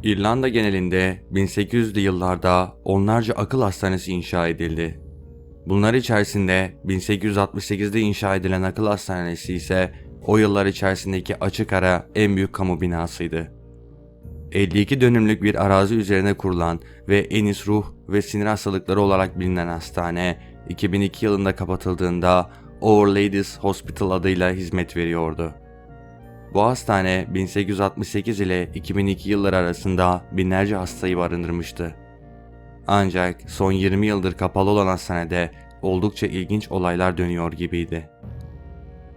İrlanda genelinde 1800'lü yıllarda onlarca akıl hastanesi inşa edildi. Bunlar içerisinde 1868'de inşa edilen akıl hastanesi ise o yıllar içerisindeki açık ara en büyük kamu binasıydı. 52 dönümlük bir arazi üzerine kurulan ve en iyi ruh ve sinir hastalıkları olarak bilinen hastane 2002 yılında kapatıldığında Our Lady's Hospital adıyla hizmet veriyordu. Bu hastane 1868 ile 2002 yılları arasında binlerce hastayı barındırmıştı. Ancak son 20 yıldır kapalı olan hastanede oldukça ilginç olaylar dönüyor gibiydi.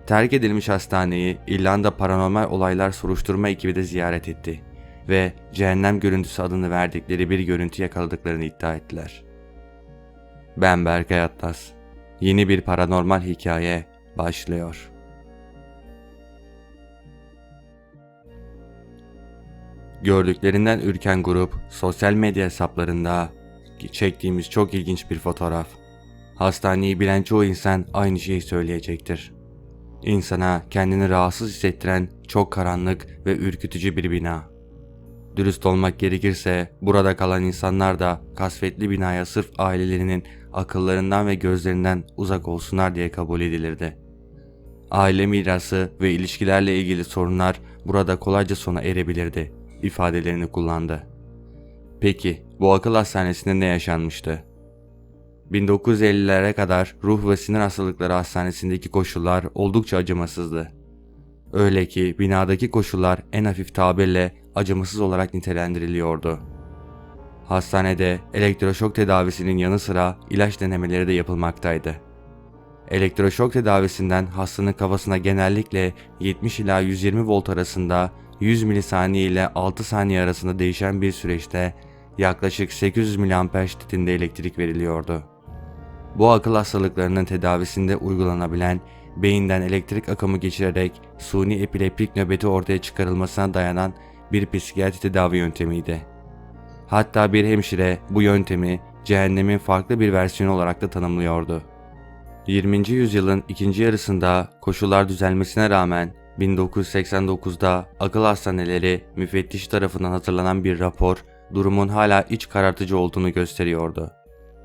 Terk edilmiş hastaneyi İrlanda Paranormal Olaylar Soruşturma ekibi de ziyaret etti ve cehennem görüntüsü adını verdikleri bir görüntü yakaladıklarını iddia ettiler. Ben Berkay Atlas. Yeni bir paranormal hikaye başlıyor. Gördüklerinden ürken grup sosyal medya hesaplarında çektiğimiz çok ilginç bir fotoğraf. Hastaneyi bilen çoğu insan aynı şeyi söyleyecektir. İnsana kendini rahatsız hissettiren çok karanlık ve ürkütücü bir bina. Dürüst olmak gerekirse burada kalan insanlar da kasvetli binaya sırf ailelerinin akıllarından ve gözlerinden uzak olsunlar diye kabul edilirdi. Aile mirası ve ilişkilerle ilgili sorunlar burada kolayca sona erebilirdi ifadelerini kullandı. Peki bu akıl hastanesinde ne yaşanmıştı? 1950'lere kadar ruh ve sinir hastalıkları hastanesindeki koşullar oldukça acımasızdı. Öyle ki binadaki koşullar en hafif tabirle acımasız olarak nitelendiriliyordu. Hastanede elektroşok tedavisinin yanı sıra ilaç denemeleri de yapılmaktaydı. Elektroşok tedavisinden hastanın kafasına genellikle 70 ila 120 volt arasında 100 milisaniye ile 6 saniye arasında değişen bir süreçte yaklaşık 800 mAh şiddetinde elektrik veriliyordu. Bu akıl hastalıklarının tedavisinde uygulanabilen beyinden elektrik akımı geçirerek suni epileptik nöbeti ortaya çıkarılmasına dayanan bir psikiyatri tedavi yöntemiydi. Hatta bir hemşire bu yöntemi cehennemin farklı bir versiyonu olarak da tanımlıyordu. 20. yüzyılın ikinci yarısında koşullar düzelmesine rağmen 1989'da akıl hastaneleri müfettiş tarafından hazırlanan bir rapor durumun hala iç karartıcı olduğunu gösteriyordu.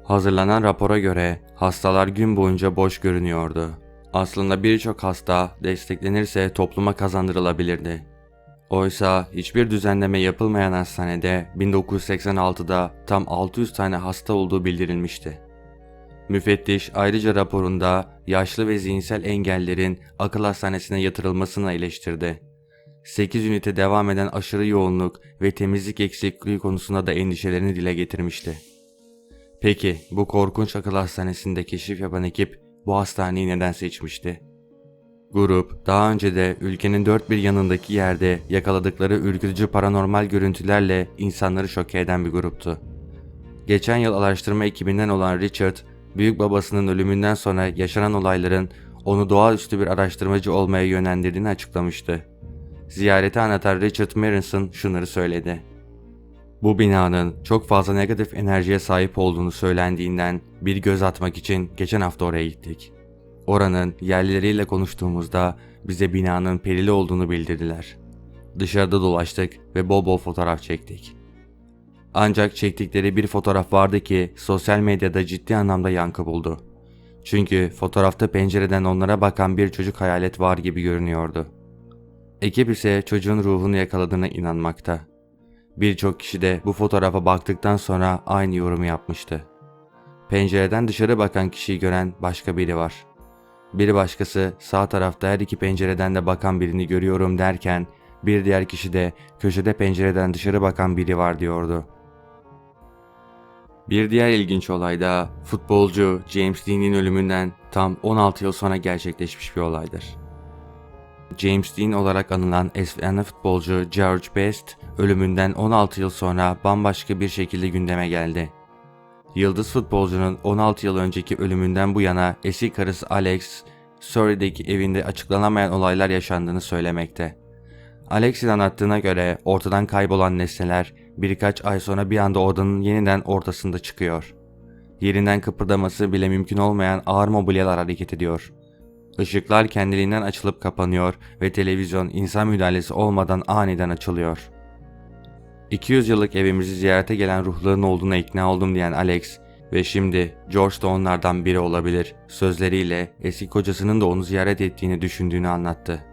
Hazırlanan rapora göre hastalar gün boyunca boş görünüyordu. Aslında birçok hasta desteklenirse topluma kazandırılabilirdi. Oysa hiçbir düzenleme yapılmayan hastanede 1986'da tam 600 tane hasta olduğu bildirilmişti. Müfettiş ayrıca raporunda yaşlı ve zihinsel engellerin akıl hastanesine yatırılmasını eleştirdi. 8 ünite devam eden aşırı yoğunluk ve temizlik eksikliği konusunda da endişelerini dile getirmişti. Peki bu korkunç akıl hastanesinde keşif yapan ekip bu hastaneyi neden seçmişti? Grup daha önce de ülkenin dört bir yanındaki yerde yakaladıkları ürkütücü paranormal görüntülerle insanları şoke eden bir gruptu. Geçen yıl araştırma ekibinden olan Richard, büyük babasının ölümünden sonra yaşanan olayların onu doğaüstü bir araştırmacı olmaya yönlendirdiğini açıklamıştı. Ziyareti anlatan Richard Merenson şunları söyledi. Bu binanın çok fazla negatif enerjiye sahip olduğunu söylendiğinden bir göz atmak için geçen hafta oraya gittik. Oranın yerlileriyle konuştuğumuzda bize binanın perili olduğunu bildirdiler. Dışarıda dolaştık ve bol bol fotoğraf çektik. Ancak çektikleri bir fotoğraf vardı ki sosyal medyada ciddi anlamda yankı buldu. Çünkü fotoğrafta pencereden onlara bakan bir çocuk hayalet var gibi görünüyordu. Ekip ise çocuğun ruhunu yakaladığına inanmakta. Birçok kişi de bu fotoğrafa baktıktan sonra aynı yorumu yapmıştı. Pencereden dışarı bakan kişiyi gören başka biri var. Bir başkası sağ tarafta her iki pencereden de bakan birini görüyorum derken bir diğer kişi de köşede pencereden dışarı bakan biri var diyordu. Bir diğer ilginç olay da futbolcu James Dean'in ölümünden tam 16 yıl sonra gerçekleşmiş bir olaydır. James Dean olarak anılan efsane futbolcu George Best ölümünden 16 yıl sonra bambaşka bir şekilde gündeme geldi. Yıldız futbolcunun 16 yıl önceki ölümünden bu yana eski karısı Alex, Surrey'deki evinde açıklanamayan olaylar yaşandığını söylemekte. Alex'in anlattığına göre ortadan kaybolan nesneler birkaç ay sonra bir anda odanın yeniden ortasında çıkıyor. Yerinden kıpırdaması bile mümkün olmayan ağır mobilyalar hareket ediyor. Işıklar kendiliğinden açılıp kapanıyor ve televizyon insan müdahalesi olmadan aniden açılıyor. 200 yıllık evimizi ziyarete gelen ruhların olduğuna ikna oldum diyen Alex ve şimdi George da onlardan biri olabilir sözleriyle eski kocasının da onu ziyaret ettiğini düşündüğünü anlattı.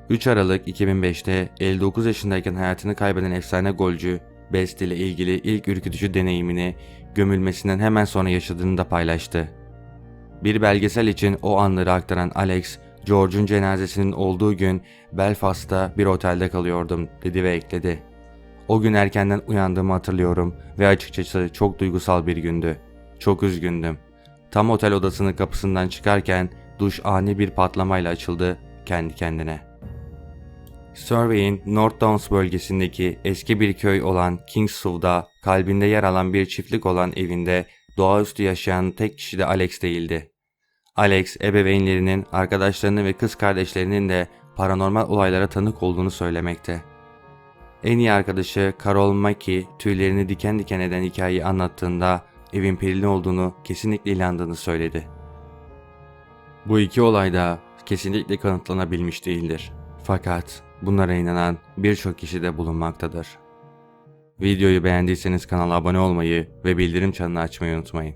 3 Aralık 2005'te 59 yaşındayken hayatını kaybeden efsane golcü Best ile ilgili ilk ürkütücü deneyimini gömülmesinden hemen sonra yaşadığını da paylaştı. Bir belgesel için o anları aktaran Alex, George'un cenazesinin olduğu gün Belfast'ta bir otelde kalıyordum dedi ve ekledi. O gün erkenden uyandığımı hatırlıyorum ve açıkçası çok duygusal bir gündü. Çok üzgündüm. Tam otel odasının kapısından çıkarken duş ani bir patlamayla açıldı kendi kendine. Surrey'in North Downs bölgesindeki eski bir köy olan Kingswell'da kalbinde yer alan bir çiftlik olan evinde doğaüstü yaşayan tek kişi de Alex değildi. Alex, ebeveynlerinin, arkadaşlarının ve kız kardeşlerinin de paranormal olaylara tanık olduğunu söylemekte. En iyi arkadaşı Carol Mackey tüylerini diken diken eden hikayeyi anlattığında evin perili olduğunu kesinlikle inandığını söyledi. Bu iki olay da kesinlikle kanıtlanabilmiş değildir. Fakat bunlara inanan birçok kişi de bulunmaktadır. Videoyu beğendiyseniz kanala abone olmayı ve bildirim çanını açmayı unutmayın.